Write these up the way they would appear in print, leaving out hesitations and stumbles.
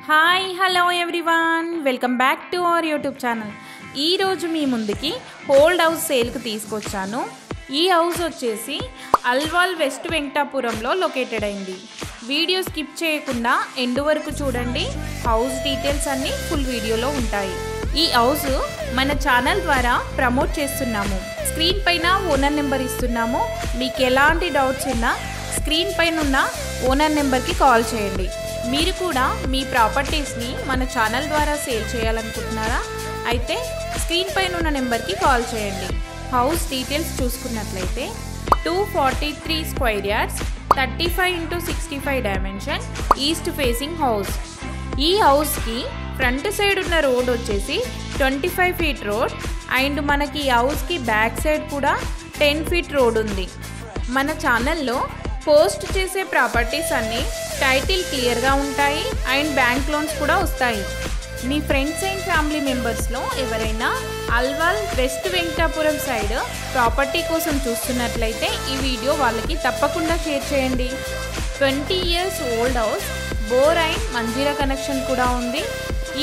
Hi hello everyone, welcome back to our YouTube channel. ఈరోజు మీ ముందుకి old house సేల్కి తీసుకొచ్చాను. ఈ హౌస్ వచ్చేసి అల్వాల్ వెస్ట్ వెంకటాపురంలో లొకేటెడ్ అయింది. వీడియో స్కిప్ చేయకుండా ఎండ్ వరకు చూడండి. హౌస్ డీటెయిల్స్ అన్నీ ఫుల్ వీడియోలో ఉంటాయి. ఈ హౌస్ మన ఛానల్ ద్వారా ప్రమోట్ చేస్తున్నాము. స్క్రీన్ పైన ఓనర్ నెంబర్ ఇస్తున్నాము. మీకు ఎలాంటి డౌట్స్ ఉన్నా స్క్రీన్ పైన ఉన్న ఓనర్ నెంబర్కి కాల్ చేయండి. మీరు కూడా మీ ప్రాపర్టీస్ని మన ఛానల్ ద్వారా సేల్ చేయాలనుకుంటున్నారా? అయితే స్క్రీన్ పైన ఉన్న నెంబర్కి కాల్ చేయండి. హౌస్ డీటెయిల్స్ చూసుకున్నట్లయితే 243 square yards, 35x65 dimension, east facing house. ఈ హౌస్కి ఫ్రంట్ సైడ్ ఉన్న రోడ్ వచ్చేసి 25 ఫీట్ రోడ్ అండ్ మనకి ఈ హౌస్కి బ్యాక్ సైడ్ కూడా 10 ఫీట్ రోడ్ ఉంది. మన ఛానల్లో పోస్ట్ చేసే ప్రాపర్టీస్ అన్నీ టైటిల్ క్లియర్గా ఉంటాయి అండ్ బ్యాంక్ లోన్స్ కూడా వస్తాయి. మీ ఫ్రెండ్స్ అండ్ ఫ్యామిలీ మెంబర్స్లో ఎవరైనా Alwal west Venkatapuram side property కోసం చూస్తున్నట్లయితే ఈ వీడియో వాళ్ళకి తప్పకుండా షేర్ చేయండి. 20 years old house, bore and Manjeera connection కూడా ఉంది.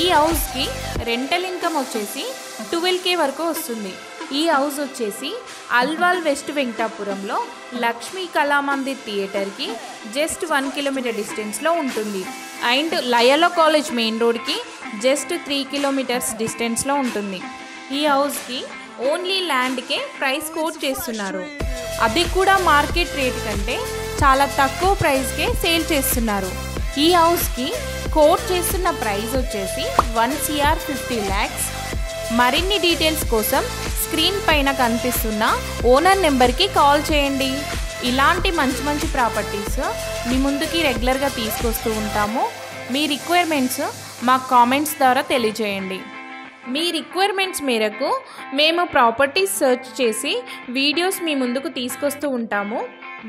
ఈ హౌస్కి రెంటల్ ఇన్కమ్ వచ్చేసి 12K వరకు వస్తుంది. ఈ హౌస్ వచ్చేసి అల్వాల్ వెస్ట్ వెంకటాపురంలో లక్ష్మీ కళామందిర్ థియేటర్కి జస్ట్ 1 కిలోమీటర్ డిస్టెన్స్లో ఉంటుంది అండ్ లయలా కాలేజ్ మెయిన్ రోడ్కి జస్ట్ 3 కిలోమీటర్స్ డిస్టెన్స్లో ఉంటుంది. ఈ హౌస్కి ఓన్లీ ల్యాండ్కే ప్రైస్ కోట్ చేస్తున్నారు. అది కూడా మార్కెట్ రేట్ కంటే చాలా తక్కువ ప్రైస్కే సేల్ చేస్తున్నారు. ఈ హౌస్కి కోట్ చేస్తున్న ప్రైస్ వచ్చేసి 1 CR 50 lakhs. మరిన్ని డీటెయిల్స్ కోసం స్క్రీన్ పైన కనిపిస్తున్న ఓనర్ నెంబర్కి కాల్ చేయండి. ఇలాంటి మంచి మంచి ప్రాపర్టీస్ మీ ముందుకి రెగ్యులర్గా తీసుకొస్తూ ఉంటాము. మీ రిక్వైర్మెంట్స్ మాకు కామెంట్స్ ద్వారా తెలియజేయండి. మీ రిక్వైర్మెంట్స్ మేరకు మేము ప్రాపర్టీస్ సెర్చ్ చేసి వీడియోస్ మీ ముందుకు తీసుకొస్తూ ఉంటాము.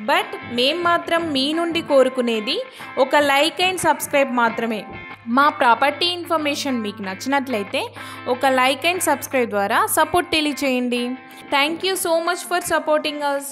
బట్ మేము మాత్రం మీ నుండి కోరుకునేది ఒక లైక్ అండ్ సబ్స్క్రైబ్ మాత్రమే. మా ప్రాపర్టీ ఇన్ఫర్మేషన్ మీకు నచ్చినట్లయితే ఒక లైక్ అండ్ సబ్స్క్రైబ్ ద్వారా సపోర్ట్ తెలియచేయండి. Thank you so much for supporting us.